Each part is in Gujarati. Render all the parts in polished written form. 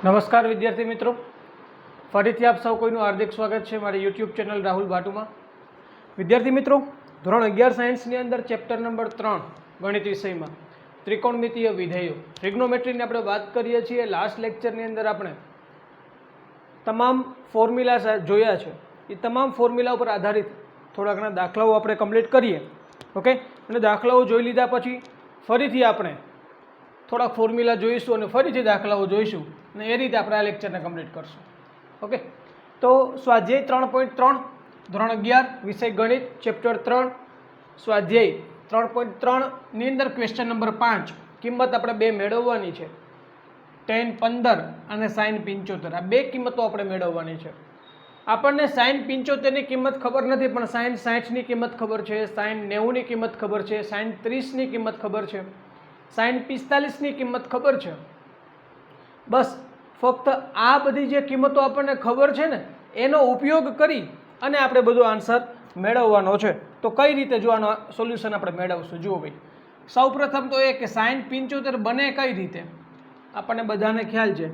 નમસ્કાર વિદ્યાર્થી મિત્રો, ફરીથી આપ સૌ કોઈનું હાર્દિક સ્વાગત છે મારી યુટ્યુબ ચેનલ રાહુલ ભાટુમાં। વિદ્યાર્થી મિત્રો, ધોરણ 11 સાયન્સની અંદર ચેપ્ટર નંબર 3 ગણિત વિષયમાં ત્રિકોણમિતીય વિધેયો ટ્રિગ્નોમેટ્રીની આપણે વાત કરીએ છીએ। લાસ્ટ લેક્ચરની અંદર આપણે તમામ ફોર્મ્યુલા જોયા છે, એ તમામ ફોર્મ્યુલા ઉપર આધારિત થોડા ઘણા દાખલાઓ આપણે કમ્પ્લીટ કરીએ। ઓકે, અને દાખલાઓ જોઈ લીધા પછી ફરીથી આપણે થોડાક ફોર્મ્યુલા જોઈશું અને ફરીથી દાખલાઓ જોઈશું અને એ રીતે આપણે આ લેક્ચરને કમ્પ્લીટ કરશું। ઓકે, તો સ્વાધ્યાય 3.3 ધોરણ 11 વિષય ગણિત ચેપ્ટર 3 સ્વાધ્યાય 3.3 ની અંદર ક્વેશ્ચન નંબર 5 કિંમત આપણે બે મેળવવાની છે, tan 15 અને sin 75। આ બે કિંમતો આપણે મેળવવાની છે। આપણને sin 75 ની કિંમત ખબર નથી, પણ sin 60 ની કિંમત ખબર છે, sin 90 ની કિંમત ખબર છે, sin 30 ની કિંમત ખબર છે, sin 45 ની કિંમત ખબર છે। બસ ફક્ત આ બધી જે કિંમતો આપણને ખબર છે ને એનો ઉપયોગ કરી અને આપણે બધો આન્સર મેળવવાનો છે। તો કઈ રીતે જો આનો સોલ્યુશન આપણે મેળવશું? જુઓ ભાઈ, સૌપ્રથમ તો એ કે sin 75 બને કઈ રીતે? આપણને બધાને ખ્યાલ છે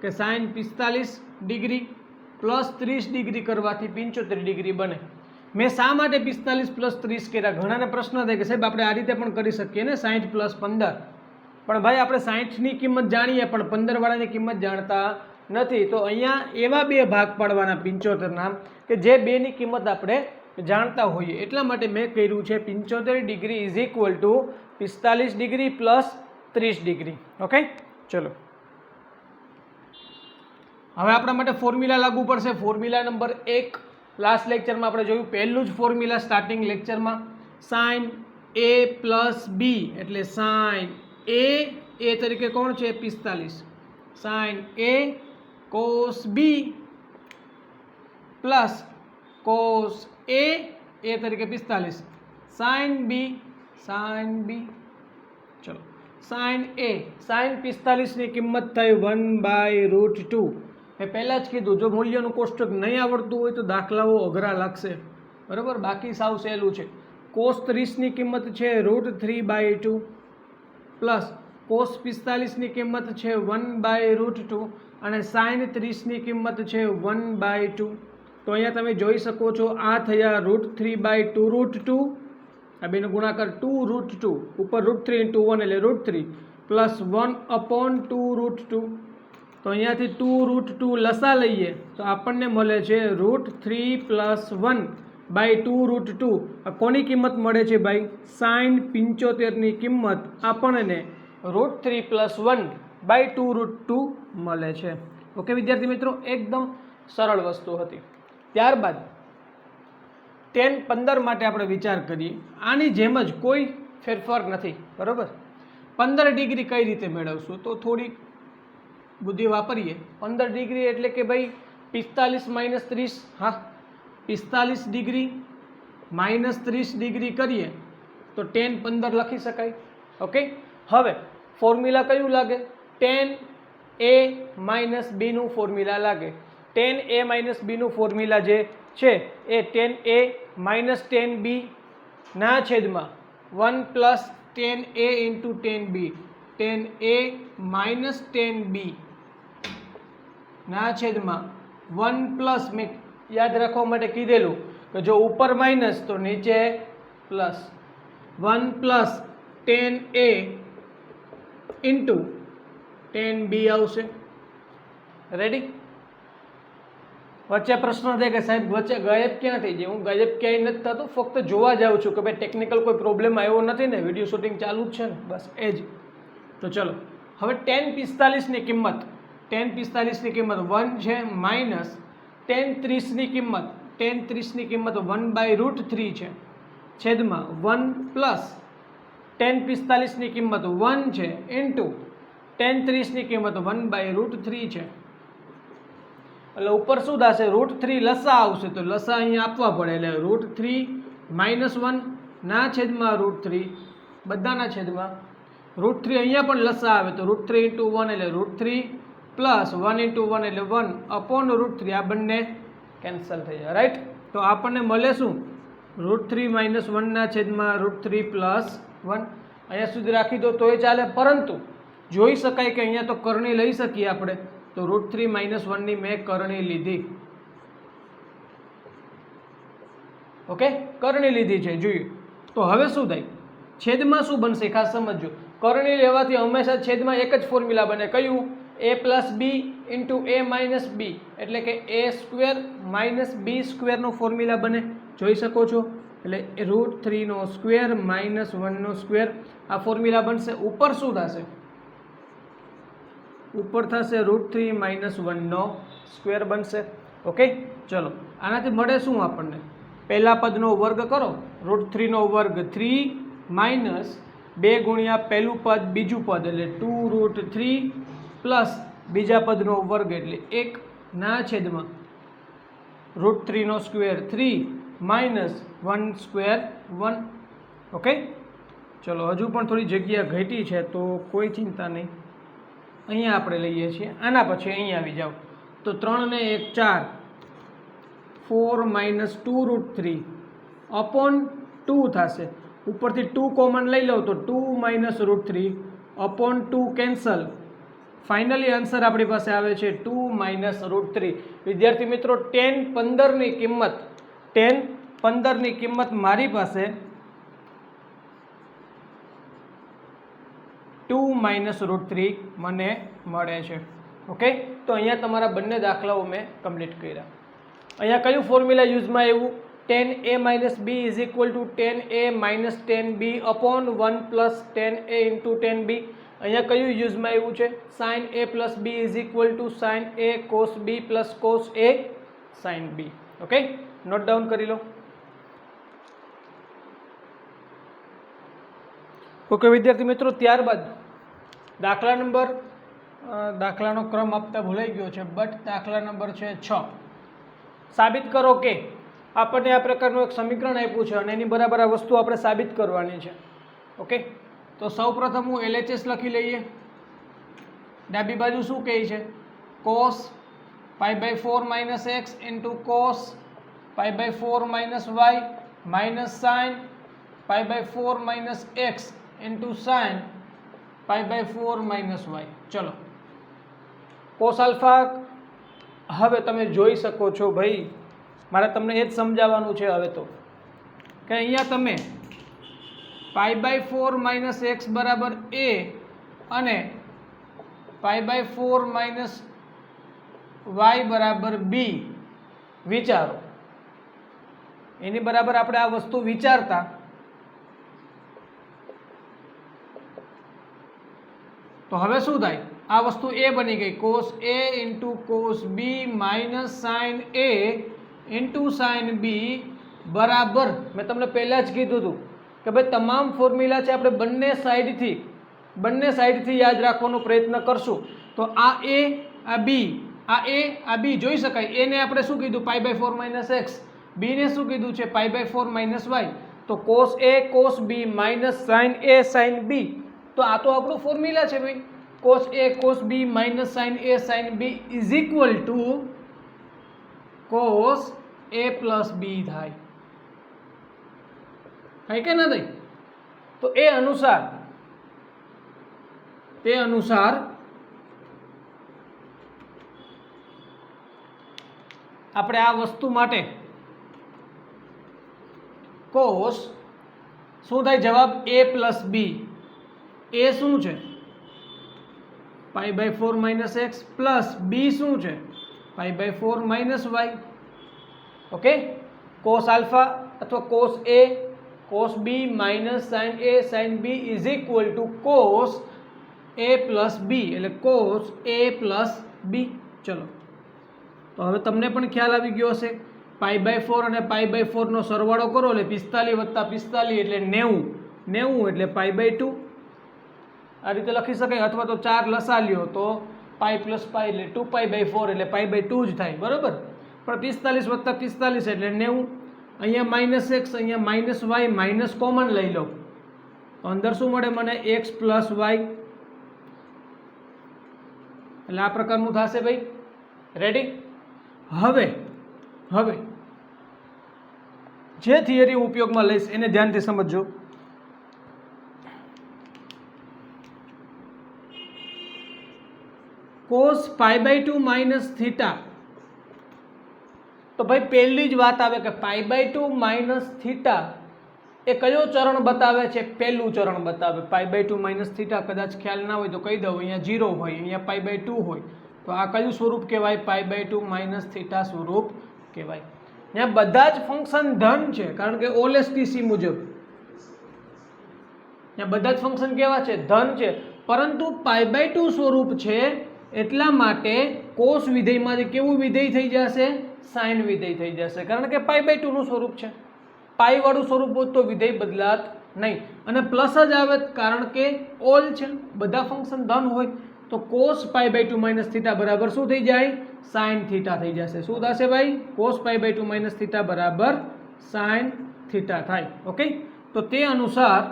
કે sin 45 ડિગ્રી પ્લસ 30 ડિગ્રી કરવાથી 75 ડિગ્રી બને। મેં શા માટે 45 પ્લસ 30 કર્યા? ઘણાને પ્રશ્ન થાય કે સાહેબ આપણે આ રીતે પણ કરી શકીએ ને, 60 પ્લસ 15, પણ ભાઈ આપણે 60ની કિંમત જાણીએ પણ 15 વાળાની કિંમત જાણતા નથી। તો અહીંયા એવા બે ભાગ પાડવાના 75ના કે જે બેની કિંમત આપણે જાણતા હોઈએ, એટલા માટે મેં કર્યું છે 75 degree is equal two 45 degree plus 30 degree. Okay, ચલો હવે આપણા માટે ફોર્મ્યુલા લાગુ પડશે। ફોર્મ્યુલા નંબર 1 લાસ્ટ લેક્ચરમાં આપણે જોયું, પહેલું જ ફોર્મ્યુલા સ્ટાર્ટિંગ લેક્ચરમાં, sin a પ્લસ બી એટલે sin એ તરીકે કોણ છે? 45, sin a cos b plus cos a તરીકે 45, sin b ચલો sin a sin 45 ની કિંમત થઈ 1/√2। મેં પહેલાં જ કીધું, જો મૂલ્યનું કોષ્ટક નહીં આવડતું હોય તો દાખલાઓ અઘરા લાગશે, બરાબર, બાકી સાવ સહેલું છે। cos 30 ની કિંમત છે √3/2 પ્લસ cos 45 ની કિંમત છે 1/√2 અને sin 30 ની કિંમત છે 1/2। તો અહીંયા તમે જોઈ શકો છો, આ થયા √3/2√2, આ બેનો ગુણાકાર 2√2 ઉપર √3 × 1 એટલે √3 પ્લસ 1/2√2। તો અહીંયાથી 2√2 લસા લઈએ તો આપણને મળે છે √3 + 1/2√2। આ કોની કિંમત મળે છે ભાઈ? sin 75ની કિંમત આપણને √3 + 1/2√2 મળે છે। ઓકે વિદ્યાર્થી મિત્રો, એકદમ સરળ વસ્તુ હતી। ત્યારબાદ tan 15 માટે આપણે વિચાર કરીએ, આની જેમ જ કોઈ ફેરફાર નથી, બરાબર। 15 ડિગ્રી કઈ રીતે મેળવશું? તો થોડી બુદ્ધિ વાપરીએ। 15 ડિગ્રી એટલે કે ભાઈ 45 - 30, હા 45 ડિગ્રી માઇનસ 30 ડિગ્રી કરીએ તો tan 15 લખી શકાય। ઓકે, હવે ફોર્મ્યુલા કયું લાગે? tan a - b નું ફોર્મ્યુલા લાગે। tan a - b નું ફોર્મ્યુલા જે છે એ tan a - tan b ના છેદમાં 1 + tan a × tan b, tan a - tan b ના છેદમાં 1 + મેં યાદ રાખવા માટે કીધેલું કે જો ઉપર માઇનસ તો નીચે plus, 1 + tan a × tan b આવશે। રેડી? વચ્ચે પ્રશ્ન થાય કે સાહેબ વચ્ચે ગાયબ ક્યાં થઈ જાય? હું ગાયબ ક્યાંય નથી થતો, ફક્ત જોવા જાઉં છું કે ભાઈ ટેકનિકલ કોઈ પ્રોબ્લેમ આવ્યો નથી ને, વિડીયો શૂટિંગ ચાલુ જ છે ને, બસ એ જ। તો ચલો હવે tan 45 ની કિંમત, tan 45 ની કિંમત 1 છે, માઇનસ tan 30 ની કિંમત, tan 30 ની કિંમત 1/√3 છે, છેદમાં 1 પ્લસ tan 45 ની કિંમત 1 છે ઇન્ટુ tan 30 ની કિંમત 1/√3 છે। એટલે ઉપર શું થશે? √3 લસા આવશે તો લસા અહીંયા આપવા પડે, એટલે √3 - 1 ના છેદમાં √3 બધાના છેદમાં √3, અહીંયા પણ લસા આવે તો √3 × 1 એટલે √3 પ્લસ 1 × 1 એટલે 1/√3, આ બંને કેન્સલ થઈ જાય, રાઈટ? તો આપણને મળે શું? √3 - 1 ના છેદમાં √3 + 1। અહીંયા સુધી રાખી દો તોય ચાલે, પરંતુ જોઈ શકાય કે અહીંયા તો કરણી લઈ શકીએ આપણે, તો √3 - 1 ની મેં કરણી લીધી. ઓકે, કરણી લીધી છે. જોઈએ તો હવે શું થાય, છેદમાં શું બનશે ખાસ સમજજો. કરણી લેવાથી હંમેશા છેદમાં એક જ ફોર્મ્યુલા બને, કયું? a + b * a - b, એટલે કે a² - b² નો ફોર્મ્યુલા બને. જોઈ શકો છો. એટલે √3² - 1² આ ફોર્મ્યુલા બનશે. ઉપર શું થશે? ઉપર થશે √3 - 1² બનશે. ઓકે, ચલો આનાથી મળે શું આપણને? પહેલા પદનો વર્ગ કરો, √3 નો વર્ગ 3 માઇનસ 2 ગુણ્યા પહેલું પદ બીજું પદ એટલે 2√3 પ્લસ બીજા પદનો વર્ગ એટલે 1 ના છેદમાં √3² 3 માઇનસ 1² 1. ઓકે, ચલો હજુ પણ થોડી જગ્યા ઘટી છે તો કોઈ ચિંતા નહીં. અહીંયા આપણે લઈએ છીએ. આના પછી અહીંયા આવી જાઓ તો 3 ને 1 4, 4 માઇનસ 2√3 અપોન 2 થશે. ઉપરથી 2 કોમન લઈ લો તો 2 minus √3 upon 2 cancel. Finally answer આપણી પાસે આવે છે 2 માઇનસ √3. વિદ્યાર્થી મિત્રો, tan 15 ની કિંમત મારી પાસે 2 માઇનસ √3 મને મળે છે. ઓકે, તો અહીંયા તમારા બંને દાખલાઓ મેં કમ્પ્લીટ કર્યા. અહીંયા કયું ફોર્મ્યુલા યુઝમાં આવ્યું? tan a - b = tan a - tan b upon 1 plus tan a into tan b. અહીંયા કયું યુઝમાં આવ્યું છે? sin a plus b = sin a cos b plus cos a sin b. Okay, note down કરી લો. ઓકે વિદ્યાર્થી મિત્રો, ત્યારબાદ દાખલાનો ક્રમ આપતા ભૂલાઈ ગયો છે, બટ દાખલા નંબર છે 6. સાબિત કરો કે. આપણને આ પ્રકારનું એક સમીકરણ આપ્યું છે અને એની બરાબર આ વસ્તુ આપણે સાબિત કરવાની છે. ઓકે, તો સૌપ્રથમ હું LHS લખી લઈએ. ડાબી બાજુ શું કહે છે? cos π/4 - x into cos π/4 - y minus sin π/4 - x into sin π/4 - y. ચલો, cos આલ્ફા હવે તમે જોઈ શકો છો ભાઈ, મારે તમને એ જ સમજાવવાનું છે હવે તો, કે અહીંયા તમે π/4 - x બરાબર a અને π/4 - y બરાબર b વિચારો. એની બરાબર આપણે આ વસ્તુ વિચારતા તો હવે શું થાય? આ વસ્તુ a બની ગઈ. cos a into cos b minus sin a into sin b બરાબર, મેં તમને પહેલાં જ કીધું હતું કે ભાઈ તમામ ફોર્મ્યુલા છે આપણે બંને સાઈડથી યાદ રાખવાનો પ્રયત્ન કરશું. તો આ a, આ b, આ a, આ b જોઈ શકાય. a ને આપણે શું કીધું? π/4 - x. b ને શું કીધું છે? π/4 - y. તો cos a cos b minus sin a sin b, તો આ તો આપણું ફોર્મ્યુલા છે ભાઈ. cos a cos b minus sin a sin b is equal to cos a plus b થાય કે ના થાય? તો તે અનુસાર આપણે આ વસ્તુ માટે cos શું થાય? જવાબ a plus b. a શું છે? π/4 - x પ્લસ b શું છે? π/4 - y. ઓકે, cos આલ્ફા અથવા cos a cos b minus sin a sin b is equal to cos a plus b, એટલે cos a plus b. ચલો, તો હવે તમને પણ ખ્યાલ આવી ગયો હશે. π/4 અને π/4 નો સરવાળો કરો એટલે 45 + 45 એટલે 90 એટલે π/2. આ રીતે લખી શકાય. અથવા તો 4 લસા લ્યો તો π + π એટલે 2π/4 એટલે π/2 જ થાય, બરોબર. પણ 45 + 45 એટલે 90. અહીંયા -x, અહીંયા -y, માઇનસ કોમન લઈ લો તો અંદર શું મળે મને? x + y. એટલે આ પ્રકારનું થશે ભાઈ. રેડી? હવે જે થિયરી હું ઉપયોગમાં લઈશ એને ધ્યાનથી સમજજો. કોસ π/2 માઇનસ થીટા, તો ભાઈ પહેલી જ વાત આવે કે π/2 માઇનસ થીટા એ કયો ચરણ બતાવે છે? પહેલું ચરણ બતાવે. π/2 માઇનસ થીટા કદાચ ખ્યાલ ના હોય તો કહી દઉં, અહીંયા 0 હોય, અહીંયા π/2 હોય, તો આ કયું સ્વરૂપ કહેવાય? π/2 માઇનસ થીટા સ્વરૂપ કહેવાય. અહીંયા બધા જ ફંક્શન ધન છે, કારણ કે OLSTC મુજબ અહીંયા બધા જ ફંક્શન કેવા છે? ધન છે. પરંતુ π/2 સ્વરૂપ છે એટલા માટે કોસ વિધેયમાં કેવું વિધેય થઈ જશે? સાઇન વિધેય થઈ જશે, કારણ કે π/2 નું સ્વરૂપ છે. પાઈ વાળું સ્વરૂપ હોય તો વિધેય બદલાત નહીં, અને પ્લસ જ આવે કારણ કે ઓલ છે, બધા ફંક્શન ધન હોય, તો કોસ π/2 માઇનસ થીટા બરાબર શું થઈ જાય? સાઇન થીટા થઈ જશે. શું થશે ભાઈ? કોસ π/2 માઇનસ થીટા બરાબર સાઇન થીટા થાય. ઓકે, તો તે અનુસાર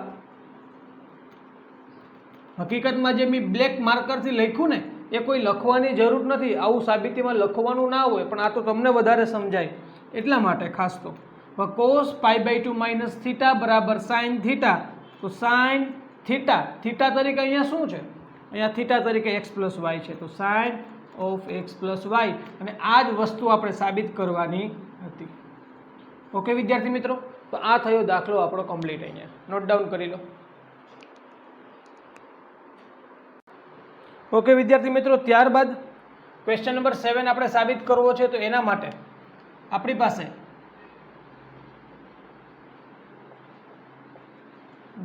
હકીકતમાં જે મેં બ્લેક માર્કરથી લખ્યું ને એ કોઈ લખવાની જરૂર નથી. આવું સાબિતીમાં લખવાનું ના હોય, પણ આ તો તમને વધારે સમજાય એટલા માટે ખાસ. તો કોસ π/2 માઇનસ થીટા બરાબર સાઇન થીટા, તો સાઇન થીટા, થીટા તરીકે અહીંયા શું છે? અહીંયા થીટા તરીકે x પ્લસ વાય છે, તો sine of x plus y, અને આ જ વસ્તુ આપણે સાબિત કરવાની હતી. ઓકે વિદ્યાર્થી મિત્રો, તો આ થયો દાખલો આપણો કમ્પ્લીટ. અહીંયા નોટ ડાઉન કરી લો. ઓકે વિદ્યાર્થી મિત્રો, ત્યારબાદ ક્વેશ્ચન નંબર 7 આપણે સાબિત કરવો છે, તો એના માટે આપણી પાસે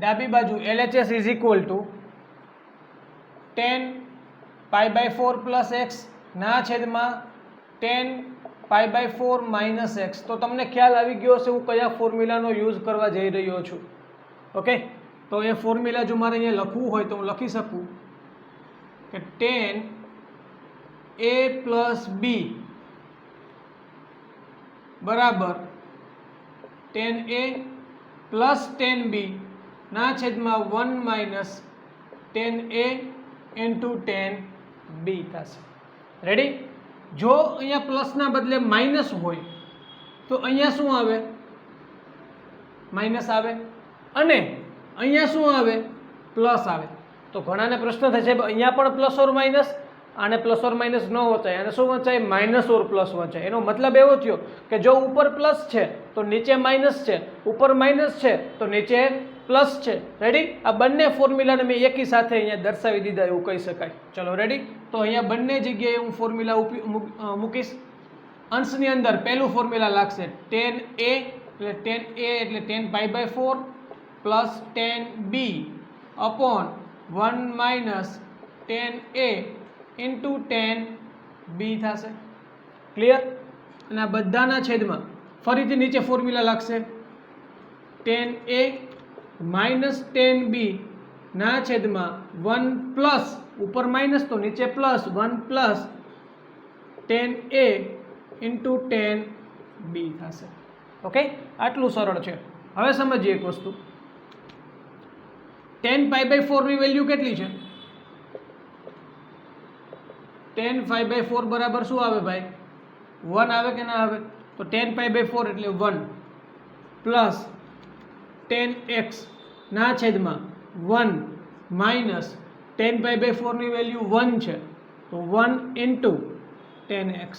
ડાબી બાજુ LHS is equal to 10 π/4 plus x ના છેદમાં 10 π/4 માઇનસ એક્સ. તો તમને ખ્યાલ આવી ગયો હશે હું કયા ફોર્મ્યુલાનો યુઝ કરવા જઈ રહ્યો છું. ઓકે, તો એ ફોર્મ્યુલા જો મારે અહીંયા લખવું હોય તો હું લખી શકું કે 10a પ્લસ b બરાબર 10a પ્લસ 10b ના છેદમાં 1 માઇનસ 10a ઇન્ટુ 10b થશે. રેડી? જો અહીંયા પ્લસના બદલે માઇનસ હોય તો અહીંયા શું આવે? માઇનસ આવે, અને અહીંયા શું આવે? પ્લસ આવે. તો ઘણાને પ્રશ્ન થશે અહીંયા પણ પ્લસ ઓર માઇનસ, આને પ્લસ ઓર માઇનસ ન વચાય, અને શું વચાય? માઇનસ ઓર પ્લસ વચાય. એનો મતલબ એવો થયો કે જો ઉપર પ્લસ છે તો નીચે માઇનસ છે, ઉપર માઇનસ છે તો નીચે પ્લસ છે. રેડી? આ બંને ફોર્મ્યુલાને મેં એકી સાથે અહીંયા દર્શાવી દીધા એવું કહી શકાય. ચલો રેડી? તો અહીંયા બંને જગ્યાએ હું ફોર્મ્યુલા મૂકીશ. અંશની અંદર પહેલું ફોર્મ્યુલા લાગશે 10a, એટલે 10a એટલે 10 π/4 plus 10b upon 1 minus 10a into 10b થશે. ક્લિયર? અને આ બધાના છેદમાં ફરીથી નીચે ફોર્મ્યુલા લાગશે 10a માઇનસ 10b ના છેદમાં 1 પ્લસ, ઉપર માઇનસ તો નીચે plus, 1 plus 10a into 10b થશે. ઓકે, આટલું સરળ છે. હવે સમજીએ એક વસ્તુ. 10 π/4 ની વેલ્યુ કેટલી છે? 10 π/4 બરાબર શું આવે ભાઈ? 1 આવે કે ના આવે? તો 10 π/4 એટલે 1 પ્લસ 10x ના છેદમાં 1 માઇનસ 10 π/4 ની વેલ્યુ 1 છે, તો 1 ઇન્ટુ 10x.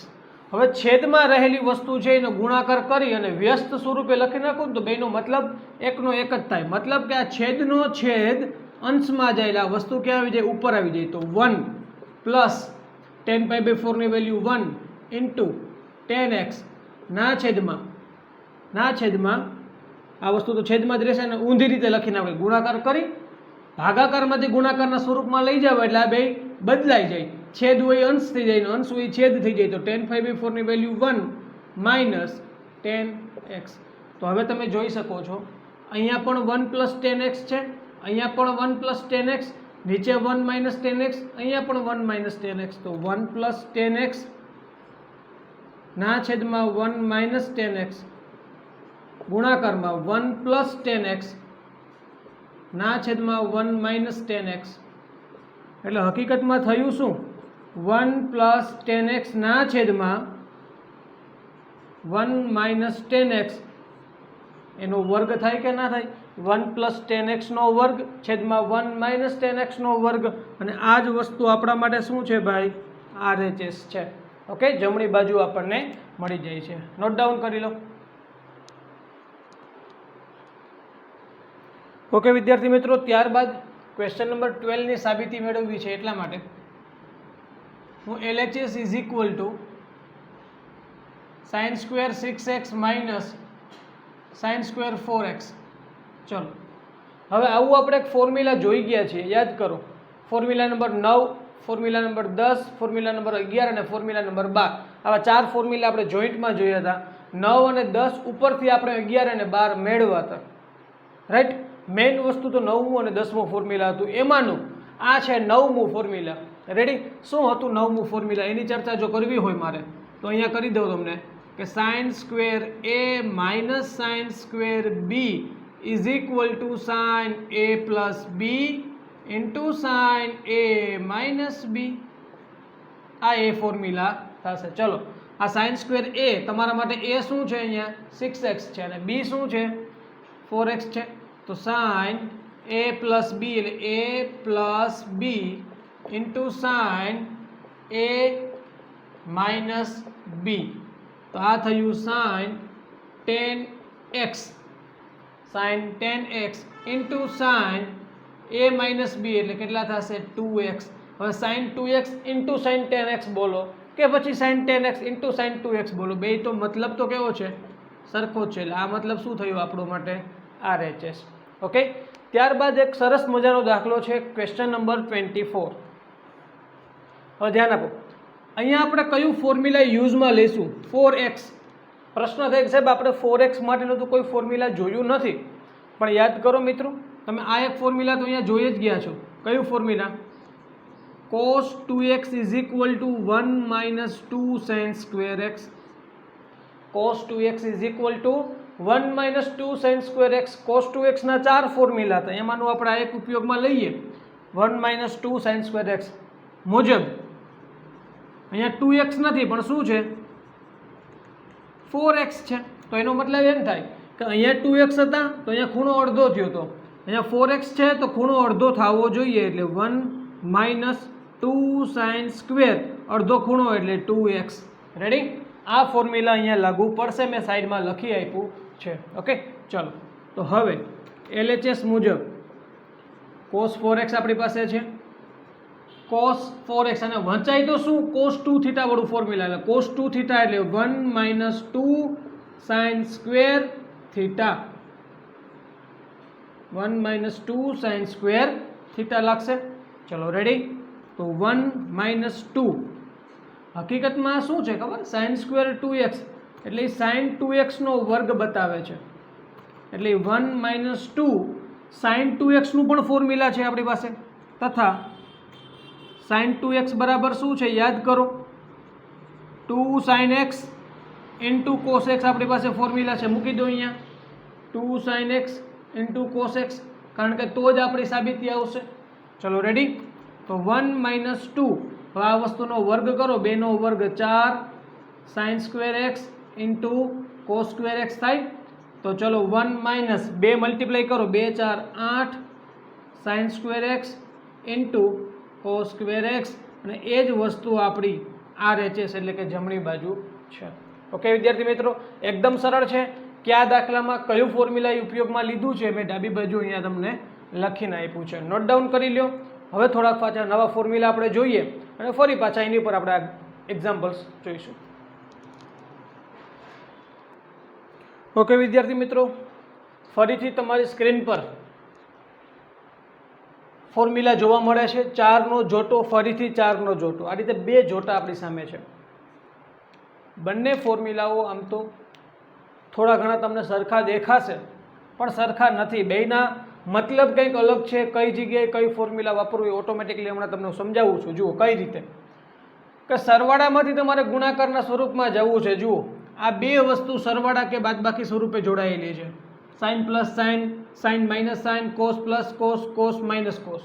હવે છેદમાં રહેલી વસ્તુ છે એનો ગુણાકાર કરી અને વ્યસ્ત સ્વરૂપે લખી નાખું તો બેનો મતલબ એકનો એક જ થાય. મતલબ કે આ છેદનો છેદ અંશમાં જાય એટલે આ વસ્તુ ક્યાં આવી જાય? ઉપર આવી જાય. તો 1 પ્લસ 10 π/4 ની વેલ્યુ 1 ઇન્ટુ 10x ના છેદમાં આ વસ્તુ તો છેદમાં જ રહેશે ને ઊંધી રીતે લખીને આપણે ગુણાકાર કરી ભાગાકારમાંથી ગુણાકારના સ્વરૂપમાં લઈ જાવ એટલે આ બે બદલાઈ જાય. છેદ હોય અંશ થઈ જાય, અંશ હોય છેદ થઈ જાય. તો 10 π/4 ની વેલ્યુ 1 માઇનસ 10x. તો હવે તમે જોઈ શકો છો અહીંયા પણ 1 પ્લસ 10x છે, અહીંયા પણ 1 પ્લસ 10x, નીચે 1 માઇનસ 10x, અહીંયા પણ 1 માઇનસ 10x. તો 1 પ્લસ 10x ના છેદમાં 1 માઇનસ 10x ગુણાકારમાં 1 પ્લસ 10x ના છેદમાં 1 માઇનસ 10x. એટલે હકીકતમાં થયું શું? 1 પ્લસ 10x ના છેદમાં 1 માઇનસ 10x એનો વર્ગ થાય કે ના થાય? 1 પ્લસ 10x નો વર્ગ છેદમાં 1 માઇનસ 10x નો વર્ગ. અને આ જ વસ્તુ આપણા માટે શું છે ભાઈ? RHS છે. ઓકે, જમણી બાજુ આપણને મળી જાય છે. નોટ ડાઉન કરી લો. ઓકે વિદ્યાર્થી મિત્રો, ત્યારબાદ ક્વેશ્ચન નંબર 12 ની સાબિતી મેળવવી છે, એટલા માટે હું LHS is equal two sin square 6x minus sin square 4x. ચલો, હવે આવું આપણે એક ફોર્મ્યુલા જોઈ ગયા છીએ, યાદ કરો. Formula number 9, formula number 10, formula number 11 અને ફોર્મ્યુલા નંબર 12. આવા 4 ફોર્મ્યુલા આપણે જોઈન્ટમાં જોયા હતા. 9 અને 10 ઉપરથી આપણે 11 અને 12 મેળવ્યા હતા, રાઈટ. મેઇન વસ્તુ તો 9મું અને 10મું ફોર્મ્યુલા હતું, એમાંનું આ છે 9મું ફોર્મ્યુલા. રેડી? શું હતું 9મું ફોર્મ્યુલા, એની ચર્ચા જો કરવી હોય મારે તો અહીંયા કરી દઉં તમને કે sin square a minus sin square b is equal two sin a plus b into sin a minus b. આ એ ફોર્મ્યુલા થશે. ચલો, આ sin સ્ક્વેર a તમારા માટે a શું છે, અહીંયા 6x છે અને b શું છે, 4x છે. તો sin a પ્લસ b એટલે a plus b into sin a minus b. તો આ થયું sin 10x, sin 10x into sin a minus b એટલે કેટલા થશે, 2x. હવે sin 2x into sin 10x બોલો કે પછી sin 10x into sin 2x બોલો, બે તો મતલબ તો કેવો છે, સરખો જ છે. એટલે આ મતલબ શું થયું આપણો માટે, RHS. ઓકે, ત્યારબાદ એક સરસ મજાનો દાખલો છે, ક્વેશ્ચન નંબર 24. હવે ધ્યાન આપો, અહીંયા આપણે કયું ફોર્મ્યુલા યુઝમાં લઈશું, 4x. પ્રશ્ન થાય કે સાહેબ આપણે 4x માટેનું તો કોઈ ફોર્મ્યુલા જોયું નથી, પણ યાદ કરો મિત્રો, તમે આ એક ફોર્મ્યુલા તો અહીંયા જોઈ જ ગયા છો. કયું formula, cos 2x is equal two 1 minus 2 sin square x. cos 2x is equal two 1 minus 2 sin square x. cos 2x ના 4 ફોર્મ્યુલા હતા, એમાંનું આપણે આ એક ઉપયોગમાં લઈએ, 1 માઇનસ 2 sin સ્ક્વેર x મુજબ. અહીંયા 2x નથી પણ શું છે, 4x છે. તો એનો મતલબ એમ થાય કે અહીંયા 2x હતા તો અહીંયા ખૂણો અડધો થયો હતો, અહીંયા 4x છે તો ખૂણો અડધો થવો જોઈએ, એટલે 1 માઇનસ 2 sin સ્ક્વેર અડધો ખૂણો એટલે 2x. રેડી? આ ફોર્મ્યુલા અહીંયા લાગુ પડશે, મેં સાઈડમાં લખી આપ્યું છે. ઓકે, ચલો, તો હવે LHS મુજબ cos 4x આપણી પાસે છે, cos 4x અને વંચાય તો શું, cos 2 થીટા વાળું ફોર્મ્યુલા. એટલે cos 2 થીટા એટલે 1 minus 2 sin square theta, 1 minus 2 sin square theta લાગશે. ચલો રેડી? તો 1 માઇનસ 2 હકીકતમાં શું છે ખબર, sin સ્ક્વેર 2x એટલે એ sin 2x નો વર્ગ બતાવે છે, એટલે 1 માઇનસ 2 sin 2x નું પણ ફોર્મ્યુલા છે આપણી પાસે. તથા sin 2x બરાબર શું છે, યાદ કરો, 2 sin x into cos x આપણી પાસે ફોર્મ્યુલા છે, મૂકી દો અહીંયા 2 sin x into cos x, કારણ કે તો જ આપણી સાબિતી આવશે. ચલો રેડી? તો 1 માઇનસ 2, હવે આ વસ્તુનો વર્ગ કરો, 2 નો વર્ગ 4 sin square x into cos square x થાય. તો ચલો 1 માઇનસ 2 મલ્ટીપ્લાય કરો, 2 4 8 sin square x into cos square x, અને એ જ વસ્તુ આપણી RHS એટલે કે જમણી બાજુ છે. ઓકે વિદ્યાર્થી મિત્રો, એકદમ સરળ છે. કયા દાખલામાં કયું ફોર્મ્યુલા ઉપયોગમાં લીધું છે મેં ડાબી બાજુ અહીંયા તમને લખીને આપ્યું છે, નોટ ડાઉન કરી લ્યો. હવે થોડાક પાછા નવા ફોર્મ્યુલા આપણે જોઈએ અને ફરી પાછા એની પર આપણે એક્ઝામ્પલ્સ જોઈશું. ઓકે વિદ્યાર્થી મિત્રો, ફરીથી તમારી સ્ક્રીન પર ફોર્મ્યુલા જોવા મળે છે, 4 નો જોટો, ફરીથી 4 નો જોટો. આ રીતે બે જોટા આપણી સામે છે. બંને ફોર્મ્યુલાઓ આમ તો થોડા ઘણા તમને સરખા દેખાશે, પણ સરખા નથી. બેયના મતલબ કંઈક અલગ છે. કઈ જગ્યાએ કઈ ફોર્મ્યુલા વાપરવું એ ઓટોમેટિકલી હમણાં તમને સમજાવું છું. જુઓ કઈ રીતે કે સરવાળામાંથી તમારે ગુણાકારના સ્વરૂપમાં જવું છે. જુઓ આ બે વસ્તુ સરવાળા કે બાદબાકી સ્વરૂપે જોડાયેલી છે. Sine plus sine, sine minus sine, cos plus cos, cos minus cos.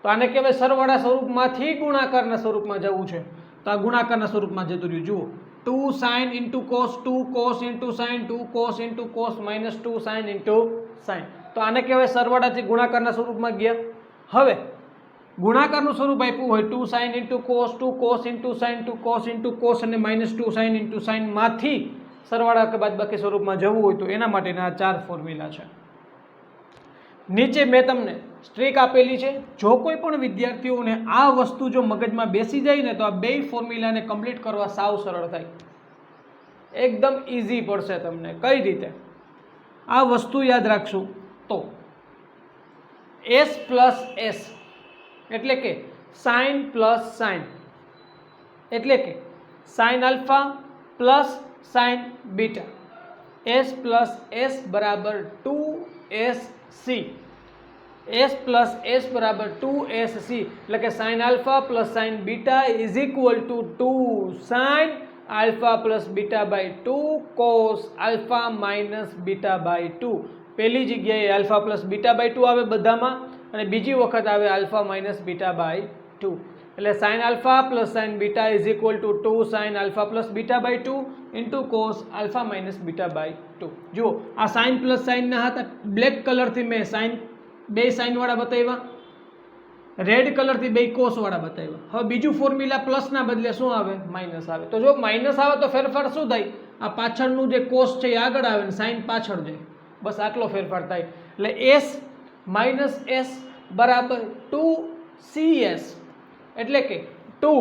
તો આને કહેવાય સરવાળા સ્વરૂપમાંથી ગુણાકારના સ્વરૂપમાં જવું છે. તો આ ગુણાકારના સ્વરૂપમાં જતું રહ્યું. જુઓ 2 sine into cos, 2 cos into sine, 2 cos into cos minus 2 sine into sine. તો આને કહેવાય સરવાળાથી ગુણાકારના સ્વરૂપમાં ગયા. હવે ગુણાકારનું સ્વરૂપ આપ્યું હોય 2 sin into cos 2 cos into sin 2 cos into cos અને -2 sin into sin માંથી સરવાળા કે બાદબાકી સ્વરૂપમાં જવું હોય તો એના માટેના આ 4 ફોર્મ્યુલા છે. નીચે મેં તમને સ્ટ્રીક આપેલી છે. જો કોઈ પણ વિદ્યાર્થીઓને આ વસ્તુ જો મગજમાં બેસી જાય ને તો આ બે ફોર્મ્યુલાને કમ્પ્લીટ કરવા સાવ સરળ થાય, એકદમ ઇઝી પડશે તમને. કઈ રીતે આ વસ્તુ યાદ રાખશું તો s પ્લસ s એટલે કે સાઇન પ્લસ સાઇન એટલે કે sine alpha plus sine beta, s plus s બરાબર 2sc, s પ્લસ s બરાબર 2sc એટલે કે sine alpha plus sine beta is equal to 2 sine alpha plus beta by 2 cos alpha minus beta by 2. પહેલી જગ્યાએ આલ્ફા પ્લસ બીટા બાય 2 આવે બધામાં અને બીજી વખત આવે આલ્ફા માઇનસ બીટા બાય 2 એટલે sine alpha plus sine beta is equal to 2 sine alpha plus beta by 2 into cos alpha minus beta by 2. જુઓ આ સાઇન પ્લસ સાઇનના હતા, બ્લેક કલરથી મેં સાઇન બે સાઇનવાળા બતાવ્યા, રેડ કલરથી બે કોસવાળા બતાવ્યા. હવે બીજું ફોર્મ્યુલા પ્લસના બદલે શું આવે? માઇનસ આવે. તો જો માઇનસ આવે તો ફેરફાર શું થાય? આ પાછળનું જે કોસ છે એ આગળ આવે ને સાઇન પાછળ જાય, બસ આટલો ફેરફાર થાય. એટલે s માઇનસ s બરાબર 2cs એટલે કે 2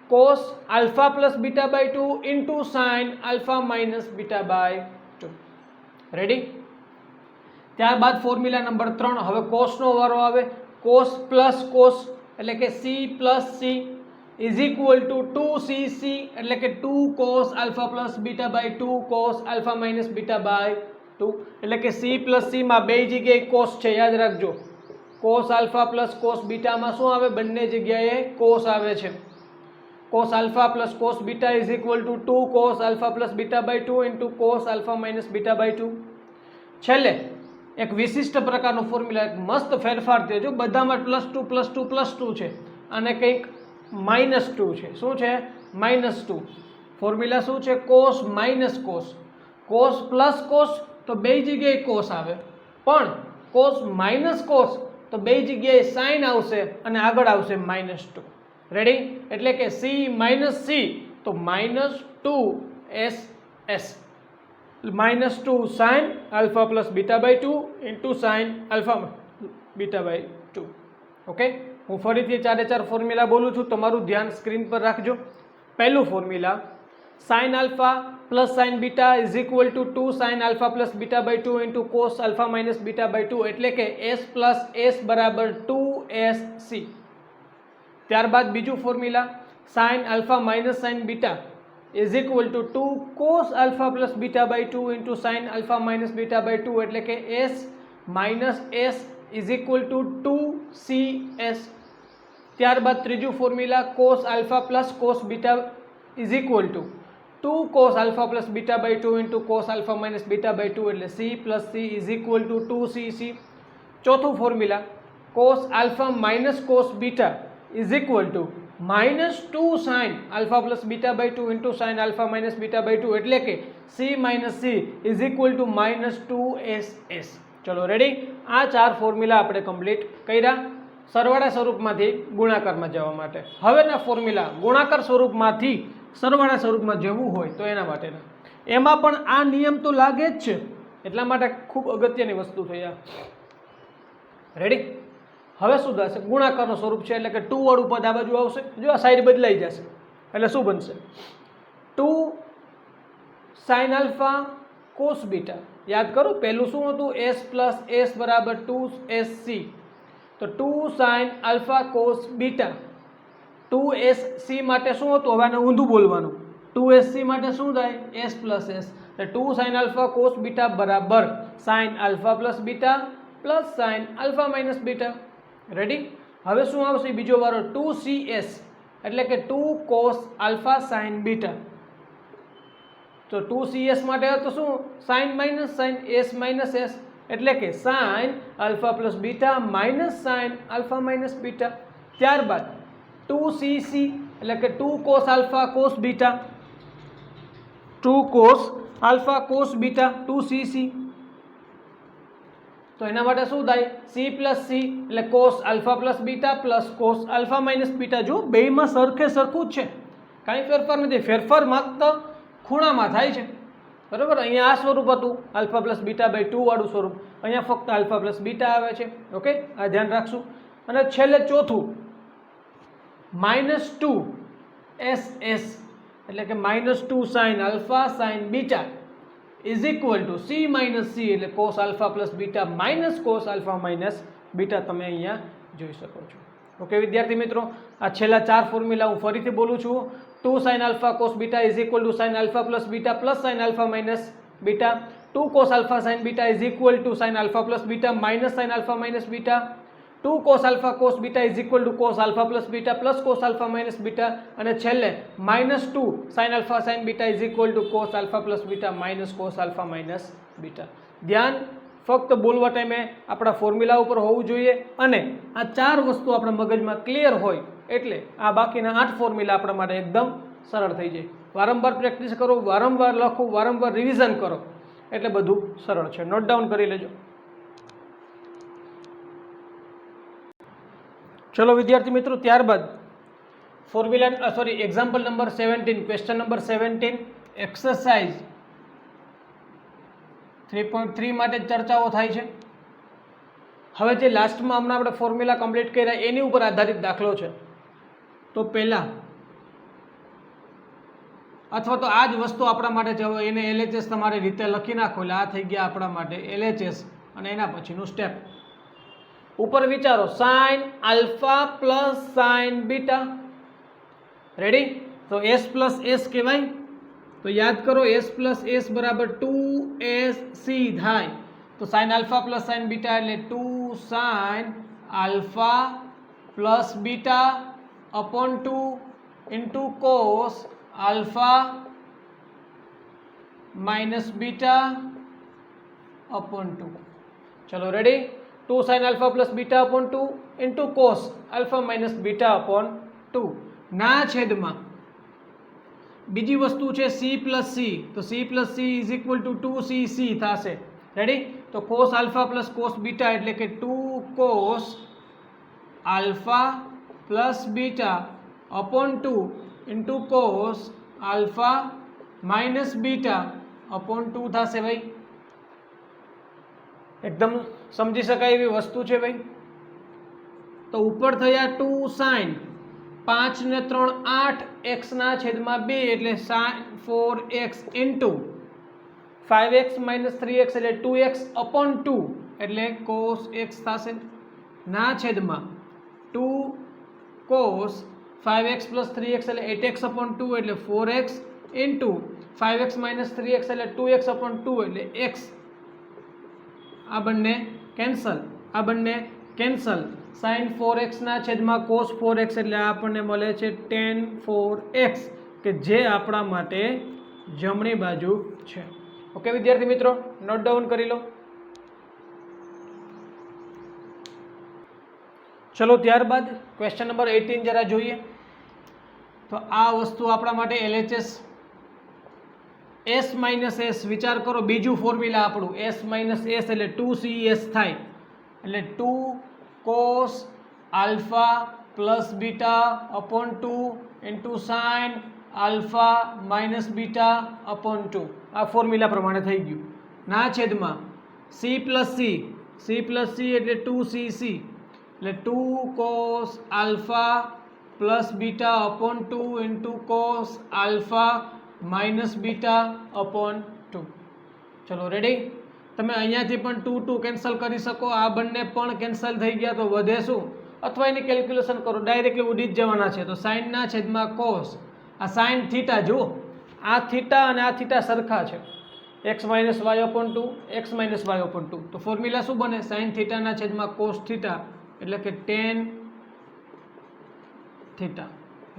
cos alpha plus beta by 2 into sine alpha minus beta by 2. Ready? ત્યારબાદ ફોર્મ્યુલા નંબર 3. હવે કોસનો વારો આવે. કોસ પ્લસ કોસ એટલે કે c plus c is equal to 2cc એટલે કે 2 cos alpha plus beta by 2 cos alpha minus beta by 2 એટલે કે c પ્લસ c માં બે જગ્યાએ કોસ છે, યાદ રાખજો. કોસ આલ્ફા પ્લસ કોસ બીટામાં શું આવે? બંને જગ્યાએ કોસ આવે છે. Cos alpha plus cos beta is equal to 2 cos alpha plus beta by 2 into cos alpha minus beta by 2. છેલ્લે એક વિશિષ્ટ પ્રકારનો ફોર્મ્યુલા, એક મસ્ત ફેરફાર થયો. જો બધામાં +2 +2 +2 છે અને કંઈક -2 છે. શું છે? -2. ફોર્મ્યુલા શું છે? Cos minus cos. Cos plus cos તો બે જગ્યાએ કોસ આવે, પણ કોસ માઇનસ કોસ તો બે જગ્યાએ સાઇન આવશે અને આગળ આવશે -2. રેડી? એટલે કે c માઇનસ c તો -2ss -2 sine alpha plus beta by 2 into sine alpha beta by 2. Okay, હું ફરીથી 4 ફોર્મ્યુલા બોલું છું, તમારું ધ્યાન સ્ક્રીન પર રાખજો. પહેલું formula sine alpha plus sine beta is equal to 2 sine alpha plus beta by 2 into cos alpha minus beta by 2 એટલે કે s પ્લસ s બરાબર 2sc. ત્યારબાદ બીજું formula sine alpha minus sine beta is equal to 2 cos alpha plus beta by 2 into sine alpha minus beta by 2 એટલે કે s minus s is equal to 2cs. ત્યારબાદ ત્રીજું formula cos alpha plus cos beta is equal to 2 cos alpha plus beta by 2 into cos alpha minus beta by 2 એટલે c plus c is equal to 2cc. ચોથું formula cos alpha minus cos beta is equal to -2 sine alpha plus beta by 2 into sine alpha minus beta by 2 એટલે કે c minus c is equal to -2ss. ચલો રેડી? આ 4 ફોર્મ્યુલા આપણે કમ્પ્લીટ કર્યા સરવાળા સ્વરૂપમાંથી ગુણાકારમાં જવા માટે. હવેના ફોર્મ્યુલા ગુણાકાર સ્વરૂપમાંથી સરવાળા સ્વરૂપમાં જવું હોય તો એના માટેના. એમાં પણ આ નિયમ તો લાગે જ છે, એટલા માટે ખૂબ અગત્યની વસ્તુ થઈ. આ રેડી? હવે શું થશે? ગુણાકારનું સ્વરૂપ છે એટલે કે 2 વાળું પદ આ બાજુ આવશે. જો આ સાઈડ બદલાઈ જશે એટલે શું બનશે? 2 સાઇન આલ્ફા કોસ બીટા. યાદ કરો પહેલું શું હતું? s પ્લસ s બરાબર 2sc. તો 2 sine alpha cos beta. 2sc માટે શું હતું? હવે આને ઊંધું બોલવાનું. 2sc માટે શું થાય? s plus s. એટલે 2 સાઇન આલ્ફા કોસ બીટા બરાબર sign alpha plus beta plus sign alpha minus beta. Ready? હવે શું આવશે? બીજો વારો 2cs એટલે કે 2 કોસ આલ્ફા સાઇન બીટા. તો 2cs માટે તો શું? Sine minus sine, s minus s એટલે કે sine alpha plus beta minus sine alpha minus beta. ત્યારબાદ 2cc એટલે કે 2 cos alpha cos beta, 2 cos alpha cos beta 2cc. તો એના માટે શું થાય સી પ્લસ સી એટલે cos alpha plus beta plus cos alpha minus beta. જો બેયમાં સરખે સરખું જ છે, કાંઈ ફેરફાર નથી, ફેરફાર માત્ર ખૂણામાં થાય છે બરાબર. અહીંયા આ સ્વરૂપ હતું આલ્ફા પ્લસ બીટા બાય 2 વાળું સ્વરૂપ, અહીંયા ફક્ત આલ્ફા પ્લસ બીટા આવે છે. ઓકે, આ ધ્યાન રાખશું. અને છેલ્લે ચોથું -2 SS એટલે કે -2 sine alpha sine beta is equal to C minus C એટલે cos alpha plus beta minus cos alpha minus beta. તમે અહીંયા જોઈ શકો છો. ઓકે વિદ્યાર્થી મિત્રો, આ છેલ્લા 4 ફોર્મ્યુલા હું ફરીથી બોલું છું. 2 sine alpha cos beta is equal two sign alpha plus beta plus sign alpha minus beta. 2 cos alpha sine beta is equal two sign alpha plus beta minus sine alpha minus beta. 2 cos alpha cos beta is equal to cos alpha plus beta plus cos alpha minus beta. અને છેલ્લે -2 sin alpha sin beta is equal to cos alpha plus beta minus cos alpha minus beta. ધ્યાન ફક્ત બોલવા ટાઈમે આપણા ફોર્મ્યુલા ઉપર હોવું જોઈએ અને આ 4 વસ્તુ આપણા મગજમાં ક્લિયર હોય એટલે આ બાકીના 8 ફોર્મ્યુલા આપણા માટે એકદમ સરળ થઈ જાય. વારંવાર પ્રેક્ટિસ કરો, વારંવાર લખો, વારંવાર રિવિઝન કરો એટલે બધું સરળ છે. નોટ ડાઉન કરી લેજો. ચલો વિદ્યાર્થી મિત્રો, ત્યારબાદ formula example number 17, question number 17 exercise 3.3 માટે ચર્ચાઓ થાય છે. હવે જે લાસ્ટમાં હમણાં આપણે ફોર્મ્યુલા કમ્પ્લીટ કર્યા એની ઉપર આધારિત દાખલો છે. તો પહેલાં અથવા તો આ જ વસ્તુ આપણા માટે છે. હવે એને LHS તમારે રીતે લખી નાખો એટલે આ થઈ ગયા આપણા માટે LHS અને એના પછીનું સ્ટેપ. ઉપર વિચારો sign alpha plus sine beta. Ready? તો S પ્લસ S કહેવાય. તો યાદ કરો S પ્લસ S બરાબર 2SC થાય. તો sign alpha plus sine beta એટલે 2 sine alpha plus beta upon 2 into cos alpha minus beta upon 2. ચલો ready? 2 sin alpha plus beta upon 2 into cos alpha minus beta upon 2 ના છેદમાં બીજી વસ્તુ છે c plus c. તો c plus c is equal to 2cc થશે. રેડી? તો cos alpha plus cos beta એટલે કે 2 cos alpha plus beta upon 2 into cos alpha minus beta upon 2 થશે ભાઈ. એકદમ સમજી શકાય એવી વસ્તુ છે ભાઈ. તો ઉપર થયા 2 સાઇન 5 ને 3 8 x ના છેદમાં 2 એટલે sin 4x into 5x minus 3x એટલે 2x અપોન 2 એટલે cos x થશે. ના છેદમાં 2 cos 5x પ્લસ 3x એટલે 8x અપોન 2 એટલે 4x into 5x minus 3x એટલે 2x અપોન 2 એટલે x. આ બંને કેન્સલ, આ બંને કેન્સલ. sin 4x ના છેદમાં cos 4x એટલે આપણને મળે છે tan 4x કે જે આપણા માટે જમણી બાજુ છે. ઓકે વિદ્યાર્થી મિત્રો, નોટ ડાઉન કરી લો. ચલો ત્યારબાદ ક્વેશ્ચન નંબર 18 જરા જોઈએ. તો આ વસ્તુ આપણા માટે LHS S માઇનસ S વિચાર કરો. બીજું ફોર્મ્યુલા આપણું S માઇનસ S એટલે 2CS થાય એટલે 2 cos alpha plus beta upon 2 into sine alpha minus beta upon 2. આ ફોર્મ્યુલા પ્રમાણે થઈ ગયું. ના છેદમાં C પ્લસ C એટલે 2CC એટલે 2 cos alpha plus beta upon 2 into cos alpha minus beta upon 2. ચલો રેડી? તમે અહીંયાથી પણ 2 2 કેન્સલ કરી શકો. આ બંને પણ કેન્સલ થઈ ગયા. તો વધે શું? અથવા એની કેલ્ક્યુલેશન કરો, ડાયરેક્ટલી ઉડી જ જવાના છે. તો સાઇન ના છેદમાં કોસ. આ સાઇન થીટા જુઓ, આ થીટા અને આ થીટા સરખા છે. x minus y upon 2 x minus y upon 2. તો ફોર્મ્યુલા શું બને? સાઇન થીટાના છેદમાં કોસ થીટા એટલે કે ટેન થીટા.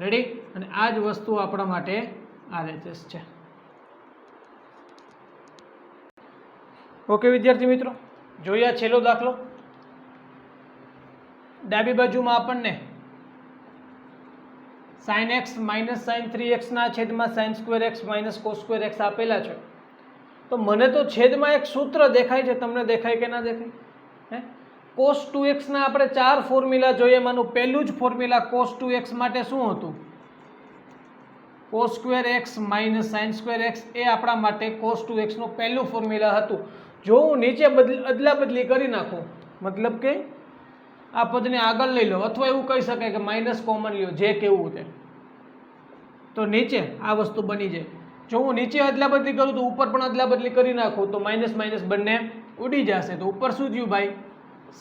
રેડી? અને આ જ વસ્તુ આપણા માટે RHS છે. ઓકે વિદ્યાર્થી મિત્રો, જોઈએ છેલ્લો દાખલો. ડાબી બાજુમાં આપણને sin x minus sin 3x ના છેદમાં sin square x minus cos square x આપેલા છે. તો મને તો છેદમાં એક સૂત્ર દેખાય છે, તમને દેખાય કે ના દેખાય? cos 2x ના આપણે 4 ફોર્મ્યુલા જોઈએ. એમાંનું પહેલું જ ફોર્મ્યુલા cos 2x માટે શું હતું? cos square x minus sine square x એ આપણા માટે cos 2x નું પહેલું ફોર્મ્યુલા હતું. જો હું નીચે અદલા બદલી કરી નાખું, મતલબ કે આ પદને આગળ લઈ લો, અથવા એવું કહી શકાય કે માઇનસ કોમન લ્યો, જે કેવું તે, તો નીચે આ વસ્તુ બની જાય. જો હું નીચે અદલા બદલી કરું તો ઉપર પણ અદલા બદલી કરી નાખું તો માઇનસ માઇનસ બંને ઉડી જશે. તો ઉપર શું થયું ભાઈ?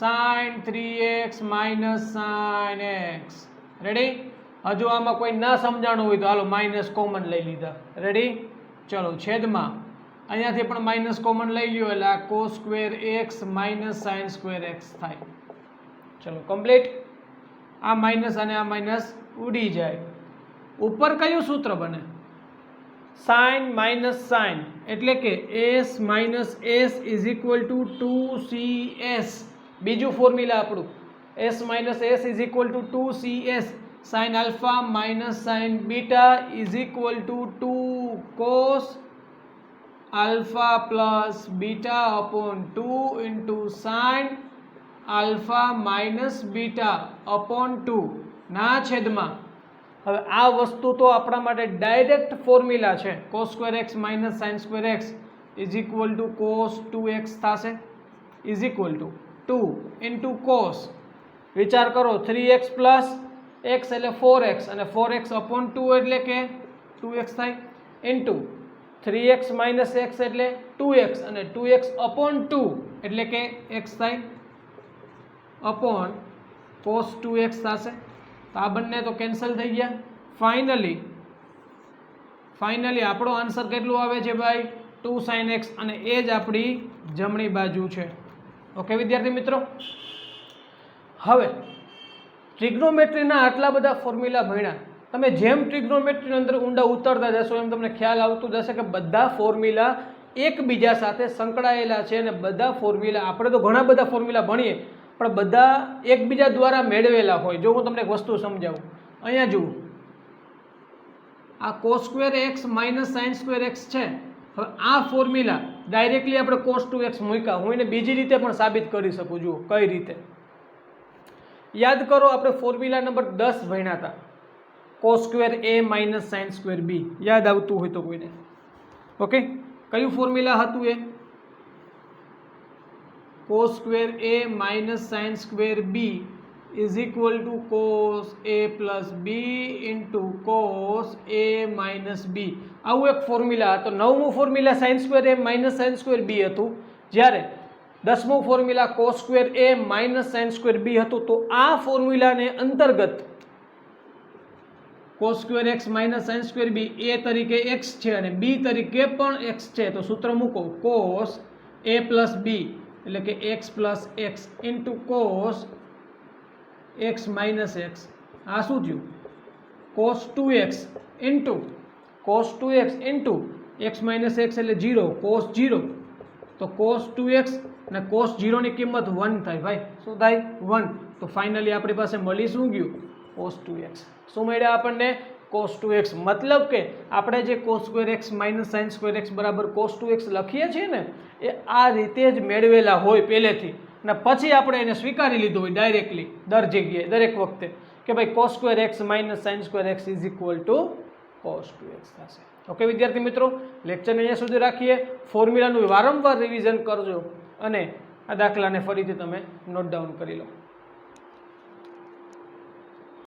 Sine 3x minus sine x. Ready? હજુ આમાં કોઈ ના સમજાણું હોય તો હાલો માઇનસ કોમન લઈ લીધા. રેડી? ચલો છેદમાં અહીંયાથી પણ માઇનસ કોમન લઈ લ્યો એટલે આ cos square x minus sine square x થાય. ચલો કમ્પ્લીટ. આ માઇનસ અને આ માઇનસ ઉડી જાય. ઉપર કયું સૂત્ર બને? સાઇન માઇનસ સાઇન, એટલે કે s minus s is equal to 2cs. બીજું ફોર્મ્યુલા આપણું s minus s is equal to 2cs sign alpha minus sine beta is equal to 2 cos alpha plus beta upon 2 into sine alpha minus beta upon 2 ના છેદમાં. હવે આ વસ્તુ તો આપણા માટે ડાયરેક્ટ ફોર્મ્યુલા છે. cos square x minus sine square x is equal to cos 2x થશે, is equal to 2 into cos. વિચાર કરો, 3x પ્લસ x એટલે 4x અને 4x અપોન 2 એટલે કે 2x થાય, ઇન્ટુ 3x માઇનસ x એટલે 2x અને 2x અપોન 2 એટલે કે x થાય, અપોન cos 2x થશે. તો આ બંને તો કેન્સલ થઈ ગયા. ફાઇનલી આપણો આન્સર કેટલું આવે છે ભાઈ? 2 sin x, અને એ જ આપણી જમણી બાજુ છે. ઓકે વિદ્યાર્થી મિત્રો, હવે ટ્રિગ્નોમેટ્રીના આટલા બધા ફોર્મ્યુલા ભણ્યા. તમે જેમ ટ્રિગ્નોમેટ્રીની અંદર ઊંડા ઉતરતા જશો એમ તમને ખ્યાલ આવતું જશે કે બધા ફોર્મ્યુલા એકબીજા સાથે સંકળાયેલા છે. અને બધા ફોર્મ્યુલા, આપણે તો ઘણા બધા ફોર્મ્યુલા ભણીએ પણ બધા એકબીજા દ્વારા મેળવેલા હોય. જો હું તમને એક વસ્તુ સમજાવું, અહીંયા જુઓ, આ cos square x minus sine square x છે. હવે આ ફોર્મ્યુલા ડાયરેક્ટલી આપણે cos 2x મૂક્યા, હું એને બીજી રીતે પણ સાબિત કરી શકું. જુઓ કઈ રીતે. યાદ કરો, આપણે ફોર્મ્યુલા નંબર 10 ભણ્યા હતા, cos square a minus sine square b. યાદ આવતું હોય તો કોઈને? ઓકે, કયું ફોર્મ્યુલા હતું એ? cos square a minus sine square b is equal to cos a plus b into cos a minus b. આવું એક ફોર્મ્યુલા હતો. 9મું formula sine square a minus sine square b હતું, જ્યારે 10મું formula cos square a minus sine square b હતું. તો આ ફોર્મ્યુલાને અંતર્ગત cos square x minus sine square b a તરીકે x છે અને b તરીકે પણ x છે. તો સૂત્ર મૂકો, cos a પ્લસ b એટલે કે x plus x into cos x minus x. આ શું થયું? cos 2x into cos 2x into x minus x એટલે 0, cos 0. તો cos 2x અને cos 0 ની કિંમત 1 થાય ભાઈ. શું થાય? 1. તો ફાઇનલી આપણી પાસે મળી શું ગયું? cos 2x. શું મળ્યા આપણને? cos 2x. મતલબ કે આપણે જે cos square x minus sine square x બરાબર cos 2x લખીએ છીએ ને, એ આ રીતે જ મેળવેલા હોય પહેલેથી, અને પછી આપણે એને સ્વીકારી લીધું હોય ડાયરેક્ટલી દર જગ્યાએ દરેક વખતે કે ભાઈ cos square x minus sine square x is equal to cos 2x થશે. ઓકે વિદ્યાર્થી મિત્રો, લેક્ચરને અહીંયા સુધી રાખીએ. ફોર્મ્યુલાનું વારંવાર રિવિઝન કરજો અને આ દાખલાને ફરીથી તમે નોટ ડાઉન કરી લો.